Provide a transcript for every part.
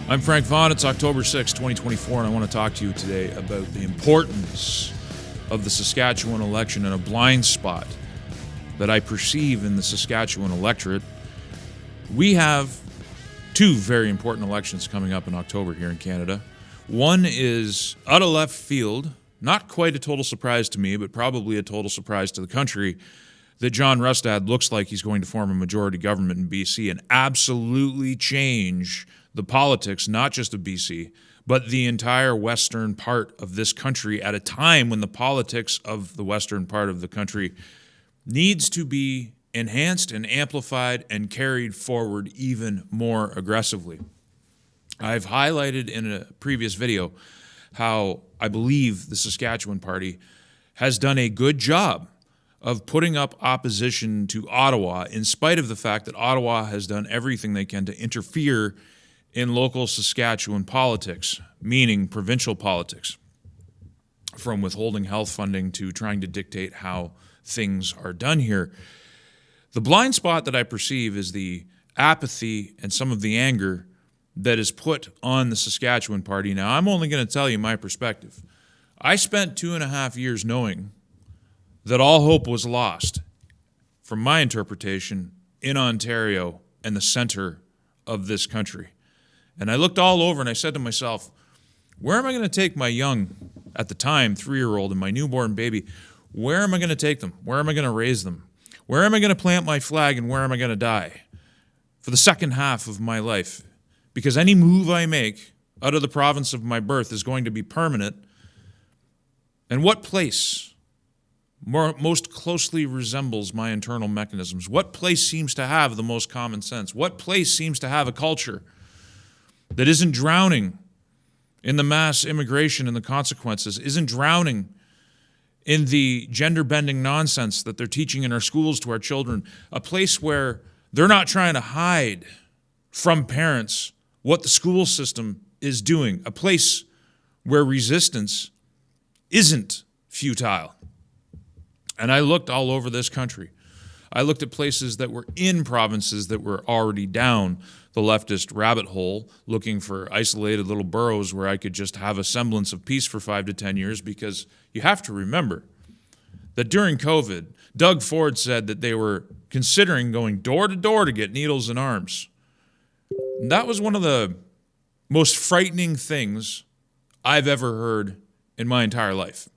I'm Frank Vaughn. It's October 6, 2024, and I want to talk to you today about the importance of the Saskatchewan election and a blind spot that I perceive in the Saskatchewan electorate. We have two very important elections coming up in October here in Canada. One is out of left field, not quite a total surprise to me, but probably a total surprise to the country, that John Rustad looks like he's going to form a majority government in BC and absolutely change the politics, not just of BC, but the entire western part of this country at a time when the politics of the western part of the country needs to be enhanced and amplified and carried forward even more aggressively. I've highlighted in a previous video how I believe the Saskatchewan Party has done a good job of putting up opposition to Ottawa, in spite of the fact that Ottawa has done everything they can to interfere in local Saskatchewan politics, meaning provincial politics, from withholding health funding to trying to dictate how things are done here. The blind spot that I perceive is the apathy and some of the anger that is put on the Saskatchewan Party. Now, I'm only going to tell you my perspective. I spent 2.5 years knowing that all hope was lost, from my interpretation, in Ontario and the center of this country. And I looked all over and I said to myself, where am I going to take my young, at the time, 3-year-old and my newborn baby? Where am I going to take them? Where am I going to raise them? Where am I going to plant my flag and where am I going to die for the second half of my life? Because any move I make out of the province of my birth is going to be permanent. And what place most closely resembles my internal mechanisms? What place seems to have the most common sense? What place seems to have a culture that isn't drowning in the mass immigration and the consequences, isn't drowning in the gender-bending nonsense that they're teaching in our schools to our children, a place where they're not trying to hide from parents what the school system is doing, a place where resistance isn't futile. And I looked all over this country. I looked at places that were in provinces that were already down the leftist rabbit hole, looking for isolated little boroughs where I could just have a semblance of peace for 5 to 10 years, because you have to remember that during COVID, Doug Ford said that they were considering going door to door to get needles and arms. And that was one of the most frightening things I've ever heard in my entire life.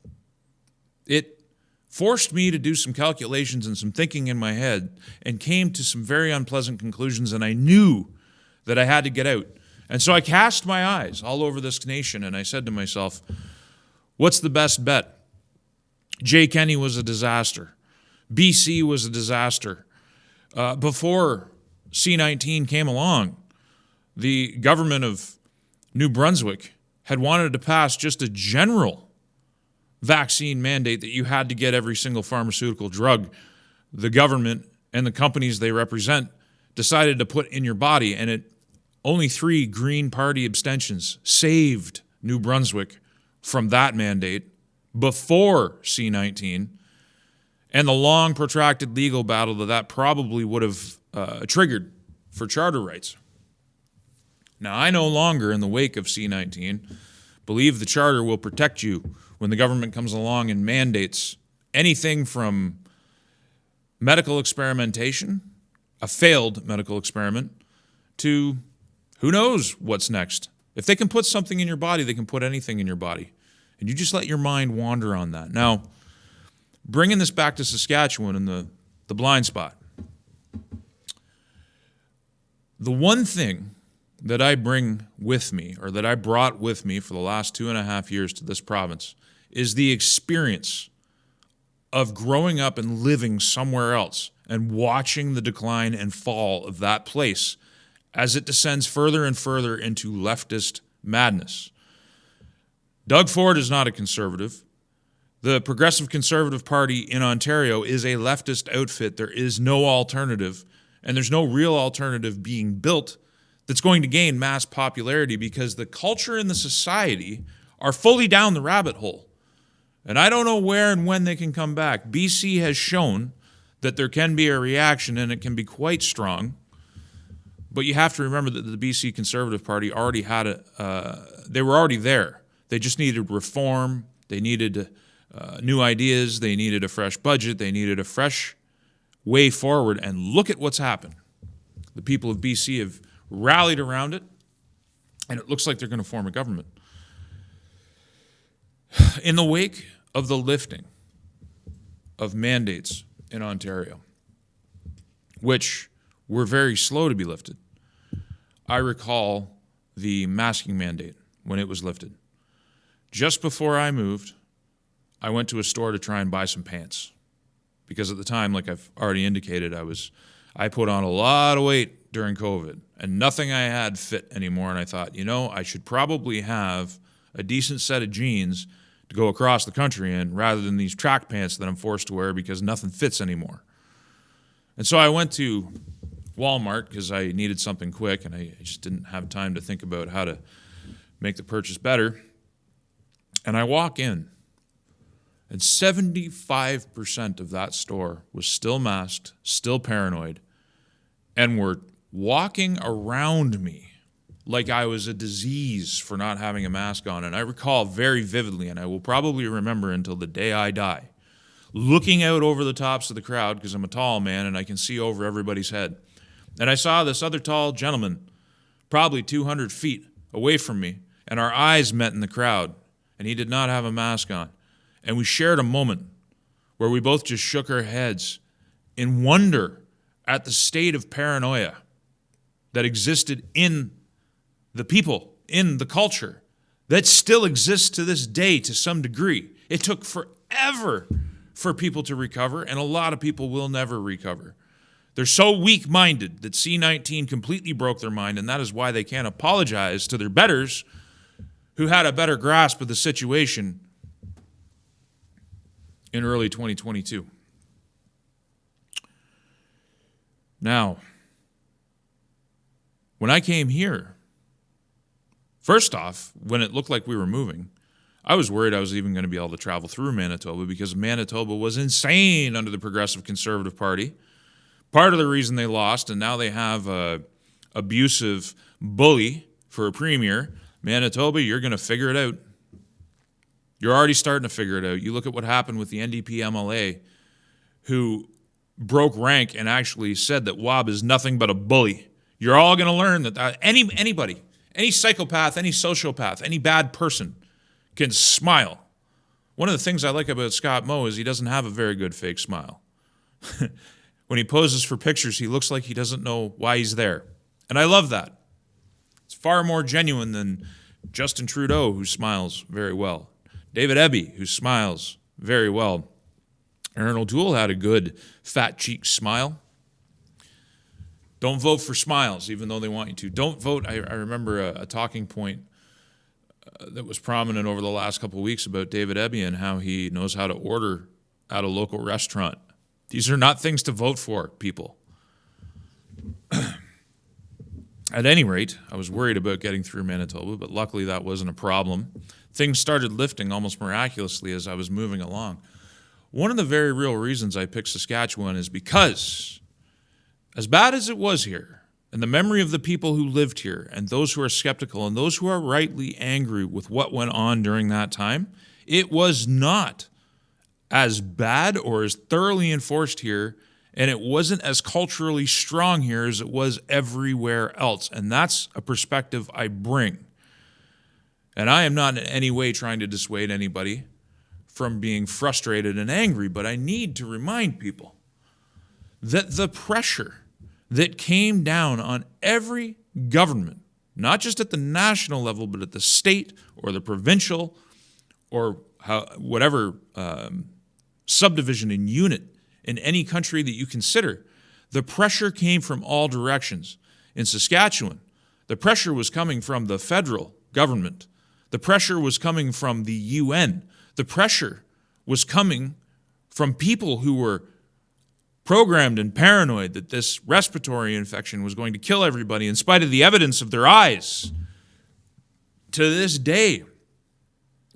It forced me to do some calculations and some thinking in my head and came to some very unpleasant conclusions, and I knew that I had to get out. And so I cast my eyes all over this nation and I said to myself, what's the best bet? Jay Kenney was a disaster. BC was a disaster. Before C-19 came along, the government of New Brunswick had wanted to pass just a general vaccine mandate that you had to get every single pharmaceutical drug the government and the companies they represent decided to put in your body. And only 3 Green Party abstentions saved New Brunswick from that mandate before C-19 and the long protracted legal battle that probably would have triggered for charter rights. Now, I no longer, in the wake of C-19, believe the charter will protect you when the government comes along and mandates anything from medical experimentation, a failed medical experiment, to who knows what's next. If they can put something in your body, they can put anything in your body. And you just let your mind wander on that. Now, bringing this back to Saskatchewan and the blind spot. The one thing that I bring with me, or that I brought with me for the last 2.5 years to this province, is the experience of growing up and living somewhere else and watching the decline and fall of that place as it descends further and further into leftist madness. Doug Ford is not a conservative. The Progressive Conservative Party in Ontario is a leftist outfit. There is no alternative, and there's no real alternative being built that's going to gain mass popularity, because the culture and the society are fully down the rabbit hole. And I don't know where and when they can come back. BC has shown that there can be a reaction, and it can be quite strong. But you have to remember that the BC Conservative Party already had they were already there. They just needed reform. They needed new ideas. They needed a fresh budget. They needed a fresh way forward. And look at what's happened. The people of BC have rallied around it, and it looks like they're going to form a government. In the wake of the lifting of mandates in Ontario, which were very slow to be lifted, I recall the masking mandate when it was lifted. Just before I moved, I went to a store to try and buy some pants. Because at the time, like I've already indicated, I put on a lot of weight during COVID, and nothing I had fit anymore. And I thought, I should probably have a decent set of jeans to go across the country in rather than these track pants that I'm forced to wear because nothing fits anymore. And so I went to Walmart because I needed something quick, and I just didn't have time to think about how to make the purchase better. And I walk in, and 75% of that store was still masked, still paranoid, and were walking around me like I was a disease for not having a mask on. And I recall very vividly, and I will probably remember until the day I die, looking out over the tops of the crowd, because I'm a tall man and I can see over everybody's head. And I saw this other tall gentleman, probably 200 feet away from me, and our eyes met in the crowd, and he did not have a mask on. And we shared a moment where we both just shook our heads in wonder at the state of paranoia that existed in the people, in the culture, that still exists to this day to some degree. It took forever for people to recover, and a lot of people will never recover. They're so weak-minded that C-19 completely broke their mind, and that is why they can't apologize to their betters who had a better grasp of the situation in early 2022. Now, when I came here, first off, when it looked like we were moving, I was worried I was even going to be able to travel through Manitoba because Manitoba was insane under the Progressive Conservative Party. Part of the reason they lost, and now they have a abusive bully for a premier. Manitoba, you're going to figure it out. You're already starting to figure it out. You look at what happened with the NDP MLA, who broke rank and actually said that Wab is nothing but a bully. You're all going to learn that anybody, any psychopath, any sociopath, any bad person can smile. One of the things I like about Scott Moe is he doesn't have a very good fake smile. When he poses for pictures, he looks like he doesn't know why he's there. And I love that. It's far more genuine than Justin Trudeau, who smiles very well. David Eby, who smiles very well. Aaron O'Toole had a good fat-cheeked smile. Don't vote for smiles, even though they want you to. Don't vote. I remember a talking point that was prominent over the last couple of weeks about David Eby and how he knows how to order at a local restaurant. These are not things to vote for, people. At any rate, I was worried about getting through Manitoba, but luckily that wasn't a problem. Things started lifting almost miraculously as I was moving along. One of the very real reasons I picked Saskatchewan is because, as bad as it was here, and the memory of the people who lived here, and those who are skeptical, and those who are rightly angry with what went on during that time, it was not as bad or as thoroughly enforced here, and it wasn't as culturally strong here as it was everywhere else. And that's a perspective I bring. And I am not in any way trying to dissuade anybody from being frustrated and angry, but I need to remind people that the pressure that came down on every government, not just at the national level, but at the state or the provincial or whatever subdivision and unit in any country that you consider, the pressure came from all directions. In Saskatchewan, the pressure was coming from the federal government. The pressure was coming from the UN. The pressure was coming from people who were programmed and paranoid that this respiratory infection was going to kill everybody in spite of the evidence of their eyes. To this day,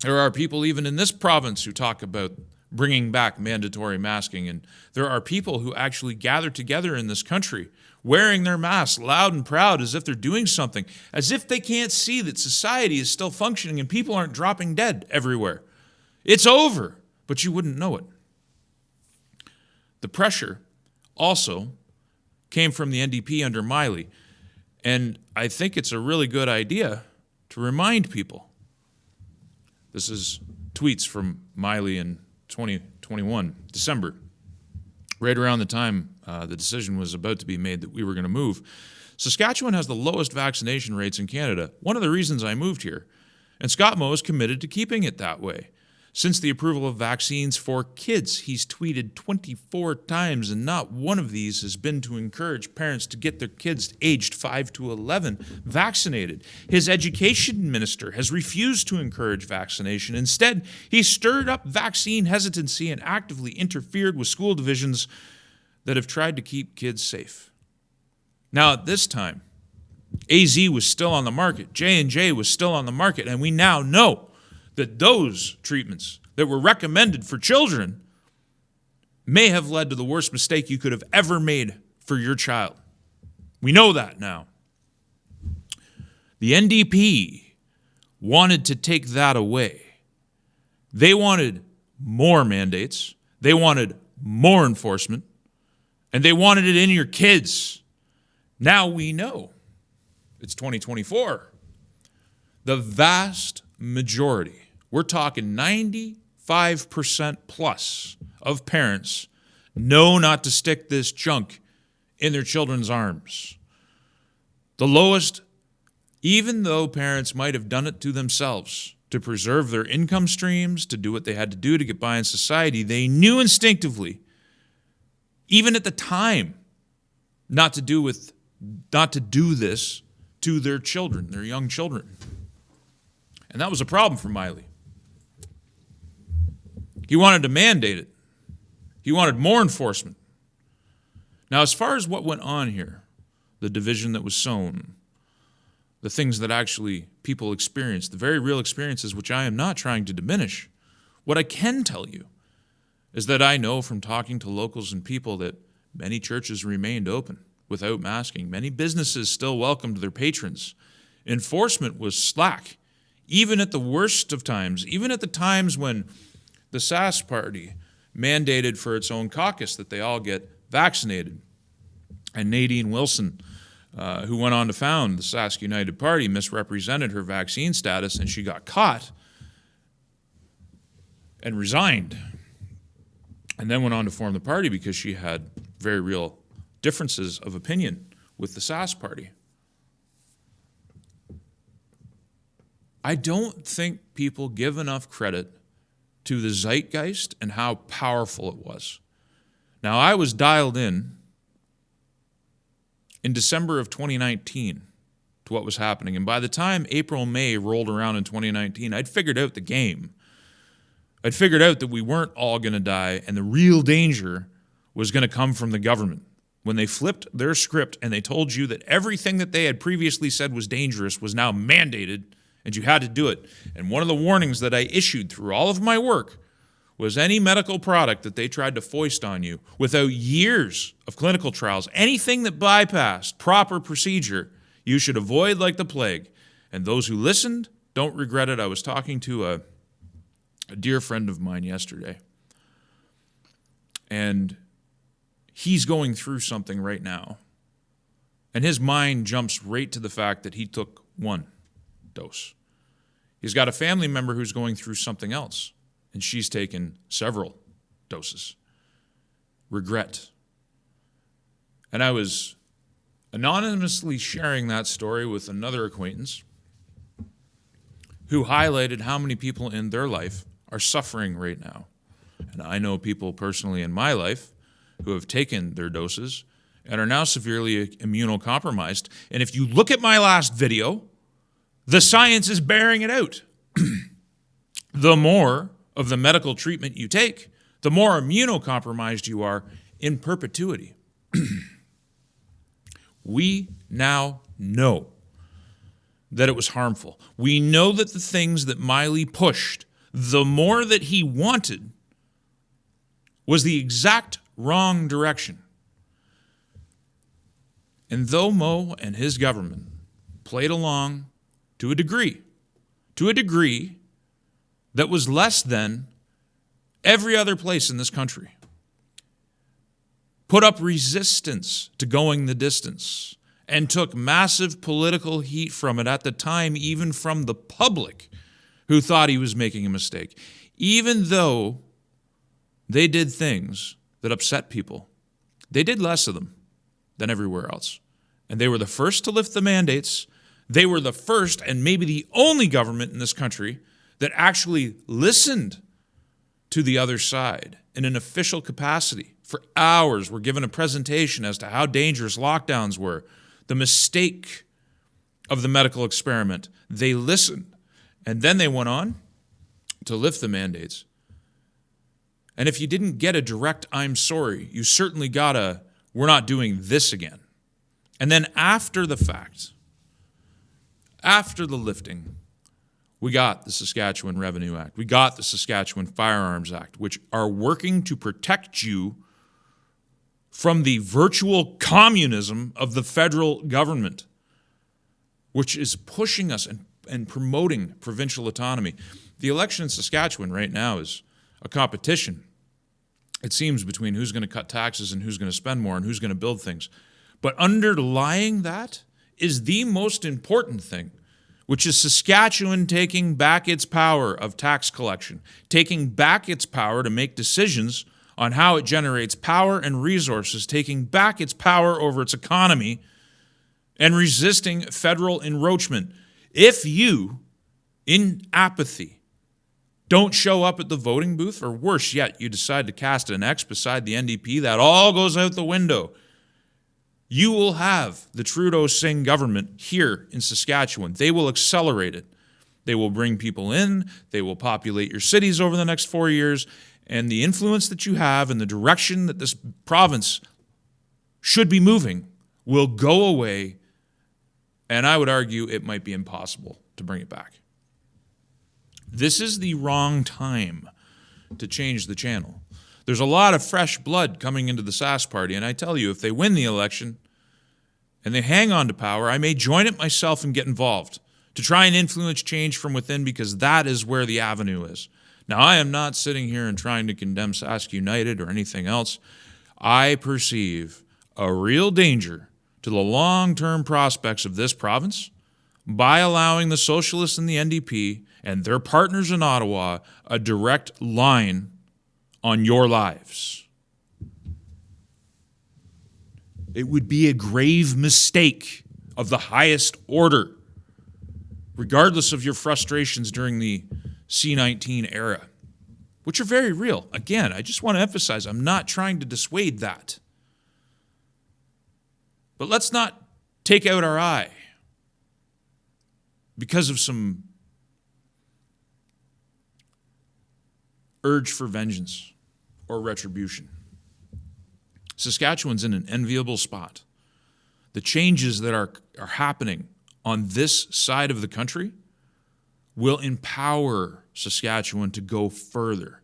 there are people even in this province who talk about bringing back mandatory masking. And there are people who actually gather together in this country wearing their masks loud and proud as if they're doing something, as if they can't see that society is still functioning and people aren't dropping dead everywhere. It's over, but you wouldn't know it. The pressure also came from the NDP under Miley, and I think it's a really good idea to remind people. This is tweets from Miley in 2021, December, right around the time the decision was about to be made that we were going to move. Saskatchewan has the lowest vaccination rates in Canada, one of the reasons I moved here, and Scott Moe is committed to keeping it that way. Since the approval of vaccines for kids, he's tweeted 24 times, and not one of these has been to encourage parents to get their kids aged 5 to 11 vaccinated. His education minister has refused to encourage vaccination. Instead, he stirred up vaccine hesitancy and actively interfered with school divisions that have tried to keep kids safe. Now, at this time, AZ was still on the market, J&J was still on the market, and we now know that those treatments that were recommended for children may have led to the worst mistake you could have ever made for your child. We know that now. The NDP wanted to take that away. They wanted more mandates. They wanted more enforcement. And they wanted it in your kids. Now we know. It's 2024. The vast majority, we're talking 95% plus of parents know not to stick this junk in their children's arms. The lowest, even though parents might have done it to themselves to preserve their income streams, to do what they had to do to get by in society, they knew instinctively, even at the time, not to do this to their children, their young children. And that was a problem for Miley. He wanted to mandate it. He wanted more enforcement. Now, as far as what went on here, the division that was sown, the things that actually people experienced, the very real experiences, which I am not trying to diminish, what I can tell you is that I know from talking to locals and people that many churches remained open without masking. Many businesses still welcomed their patrons. Enforcement was slack, even at the worst of times, even at the times when the Sask party mandated for its own caucus that they all get vaccinated. And Nadine Wilson, who went on to found the Sask United Party, misrepresented her vaccine status, and she got caught and resigned, and then went on to form the party because she had very real differences of opinion with the Sask party. I don't think people give enough credit to the zeitgeist and how powerful it was. Now, I was dialed in December of 2019 to what was happening, and by the time April, May rolled around in 2019, I'd figured out the game. I'd figured out that we weren't all going to die, and the real danger was going to come from the government. When they flipped their script and they told you that everything that they had previously said was dangerous was now mandated, and you had to do it. And one of the warnings that I issued through all of my work was any medical product that they tried to foist on you without years of clinical trials, anything that bypassed proper procedure, you should avoid like the plague. And those who listened don't regret it. I was talking to a dear friend of mine yesterday, and he's going through something right now. And his mind jumps right to the fact that he took one dose. He's got a family member who's going through something else, and she's taken several doses. Regret. And I was anonymously sharing that story with another acquaintance who highlighted how many people in their life are suffering right now. And I know people personally in my life who have taken their doses and are now severely immunocompromised. And if you look at my last video, the science is bearing it out. The more of the medical treatment you take, the more immunocompromised you are in perpetuity. We now know that it was harmful. We know that the things that Miley pushed, the more that he wanted, was the exact wrong direction. And though Mo and his government played along to a degree that was less than every other place in this country, put up resistance to going the distance, and took massive political heat from it at the time, even from the public who thought he was making a mistake. Even though they did things that upset people, they did less of them than everywhere else. And they were the first to lift the mandates. They were the first and maybe the only government in this country that actually listened to the other side in an official capacity. For hours, were given a presentation as to how dangerous lockdowns were, the mistake of the medical experiment. They listened. And then they went on to lift the mandates. And if you didn't get a direct "I'm sorry," you certainly got a "we're not doing this again." And then after the fact, after the lifting, we got the Saskatchewan Revenue Act. We got the Saskatchewan Firearms Act, which are working to protect you from the virtual communism of the federal government, which is pushing us and promoting provincial autonomy. The election in Saskatchewan right now is a competition, it seems, between who's going to cut taxes and who's going to spend more and who's going to build things. But underlying that is the most important thing, which is Saskatchewan taking back its power of tax collection, taking back its power to make decisions on how it generates power and resources, taking back its power over its economy, and resisting federal encroachment. If you, in apathy, don't show up at the voting booth, or worse yet, you decide to cast an X beside the NDP, that all goes out the window. You will have the Trudeau-Singh government here in Saskatchewan. They will accelerate it. They will bring people in. They will populate your cities over the next 4 years. And the influence that you have and the direction that this province should be moving will go away. And I would argue it might be impossible to bring it back. This is the wrong time to change the channel. There's a lot of fresh blood coming into the Sask Party, and I tell you, if they win the election and they hang on to power, I may join it myself and get involved to try and influence change from within, because that is where the avenue is. Now, I am not sitting here and trying to condemn Sask United or anything else. I perceive a real danger to the long-term prospects of this province by allowing the Socialists and the NDP and their partners in Ottawa a direct line on your lives. It would be a grave mistake of the highest order, regardless of your frustrations during the C-19 era, which are very real. Again, I just want to emphasize, I'm not trying to dissuade that. But let's not take out our eye because of some urge for vengeance or retribution. Saskatchewan's in an enviable spot. The changes that are happening on this side of the country will empower Saskatchewan to go further.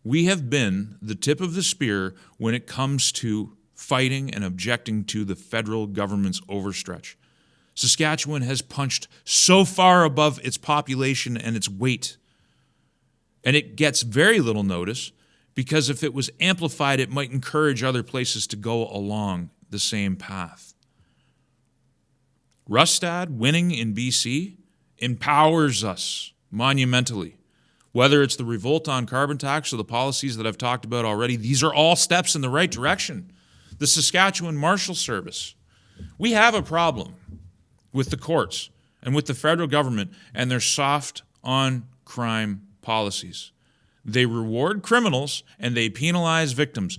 We have been the tip of the spear when it comes to fighting and objecting to the federal government's overstretch. Saskatchewan has punched so far above its population and its weight, and it gets very little notice because if it was amplified, it might encourage other places to go along the same path. Rustad winning in BC empowers us monumentally. Whether it's the revolt on carbon tax or the policies that I've talked about already, these are all steps in the right direction. The Saskatchewan Marshal Service. We have a problem with the courts and with the federal government and their soft on crime policies. They reward criminals and they penalize victims.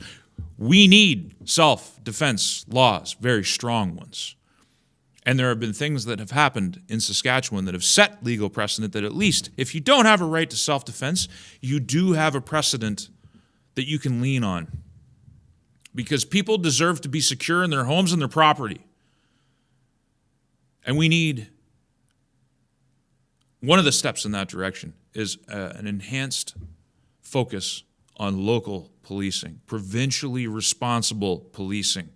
We need self-defense laws, very strong ones. And there have been things that have happened in Saskatchewan that have set legal precedent that at least if you don't have a right to self-defense, you do have a precedent that you can lean on. Because people deserve to be secure in their homes and their property. And we need, one of the steps in that direction is an enhanced focus on local policing, provincially responsible policing.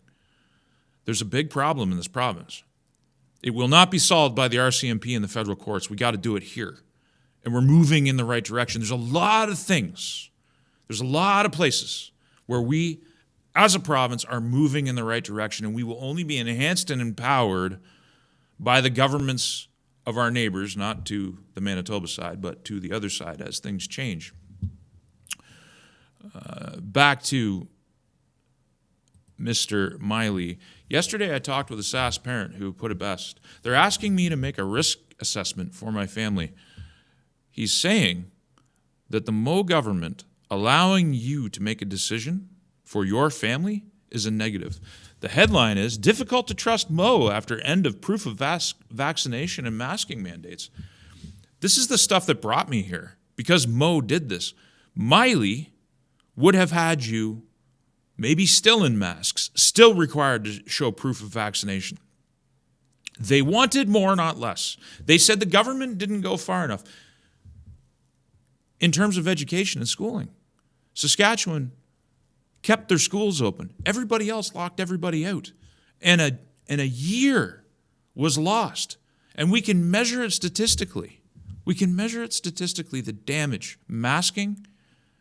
There's a big problem in this province. It will not be solved by the RCMP and the federal courts. We got to do it here. And we're moving in the right direction. There's a lot of things. There's a lot of places where we, as a province, are moving in the right direction, and we will only be enhanced and empowered by the governments of our neighbors, not to the Manitoba side, but to the other side as things change. Back to Mr. Miley. Yesterday I talked with a Sask parent who put it best. They're asking me to make a risk assessment for my family. He's saying that the Mo government allowing you to make a decision for your family is a negative. The headline is, difficult to trust Mo after end of proof of vaccination and masking mandates. This is the stuff that brought me here, because Mo did this. Miley would have had you maybe still in masks, still required to show proof of vaccination. They wanted more, not less. They said the government didn't go far enough in terms of education and schooling. Saskatchewan kept their schools open. Everybody else locked everybody out. And a year was lost. And we can measure it statistically. We can measure it statistically, the damage masking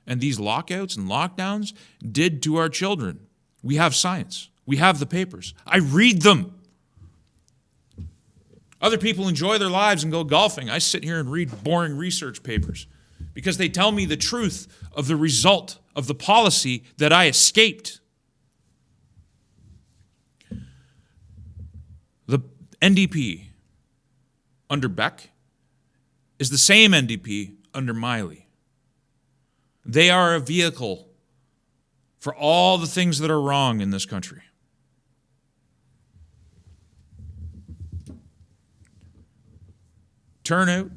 and these lockouts and lockdowns did to our children. We have science. We have the papers. I read them. Other people enjoy their lives and go golfing. I sit here and read boring research papers because they tell me the truth of the result of the policy that I escaped. The NDP under Beck is the same NDP under Miley. They are a vehicle for all the things that are wrong in this country. Turnout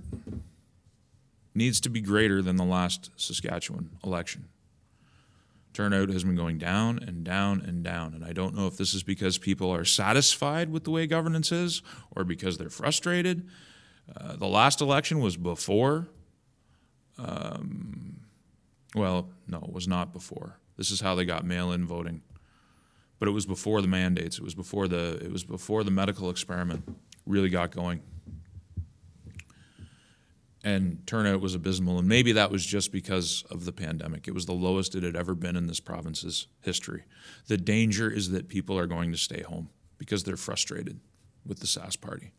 needs to be greater than the last Saskatchewan election. Turnout has been going down and down and down, and I don't know if this is because people are satisfied with the way governance is or because they're frustrated. The last election was before. Well, no, it was not before. This is how they got mail-in voting, but it was before the mandates. It was before the medical experiment really got going. And turnout was abysmal, and maybe that was just because of the pandemic. It was the lowest it had ever been in this province's history. The danger is that people are going to stay home because they're frustrated with the Sask Party.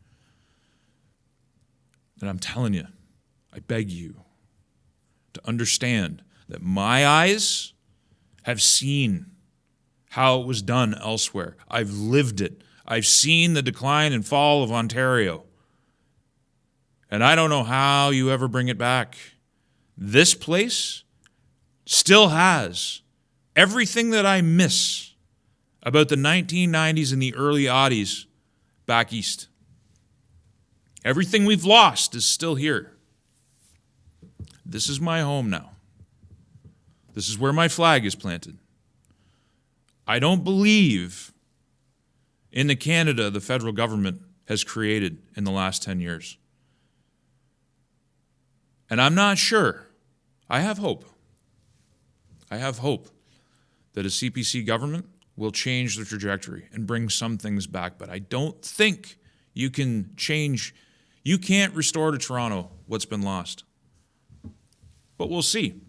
And I'm telling you, I beg you to understand that my eyes have seen how it was done elsewhere. I've lived it. I've seen the decline and fall of Ontario. And I don't know how you ever bring it back. This place still has everything that I miss about the 1990s and the early aughties back east. Everything we've lost is still here. This is my home now. This is where my flag is planted. I don't believe in the Canada the federal government has created in the last 10 years. And I'm not sure. I have hope. I have hope that a CPC government will change the trajectory and bring some things back. But I don't think you can change. You can't restore to Toronto what's been lost. But we'll see.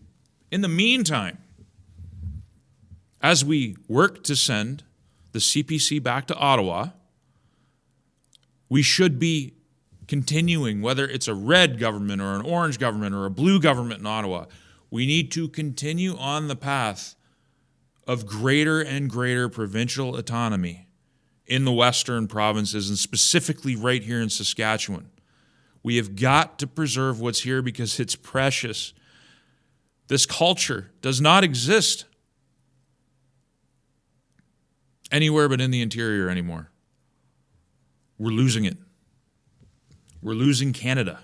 In the meantime, as we work to send the CPC back to Ottawa, we should be continuing, whether it's a red government or an orange government or a blue government in Ottawa, we need to continue on the path of greater and greater provincial autonomy in the western provinces and specifically right here in Saskatchewan. We have got to preserve what's here because it's precious. This culture does not exist anywhere but in the interior anymore. We're losing it. We're losing Canada.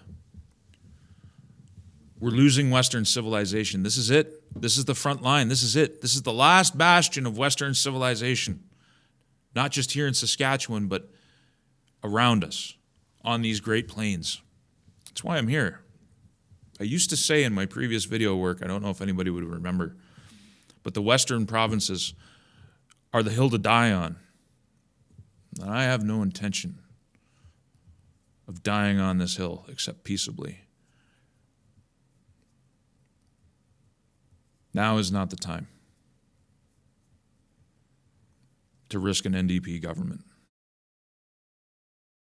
We're losing Western civilization. This is it. This is the front line. This is it. This is the last bastion of Western civilization. Not just here in Saskatchewan, but around us on these Great Plains. That's why I'm here. I used to say in my previous video work, I don't know if anybody would remember, But the western provinces are the hill to die on. And I have no intention of dying on this hill except peaceably. Now is not the time to risk an NDP government.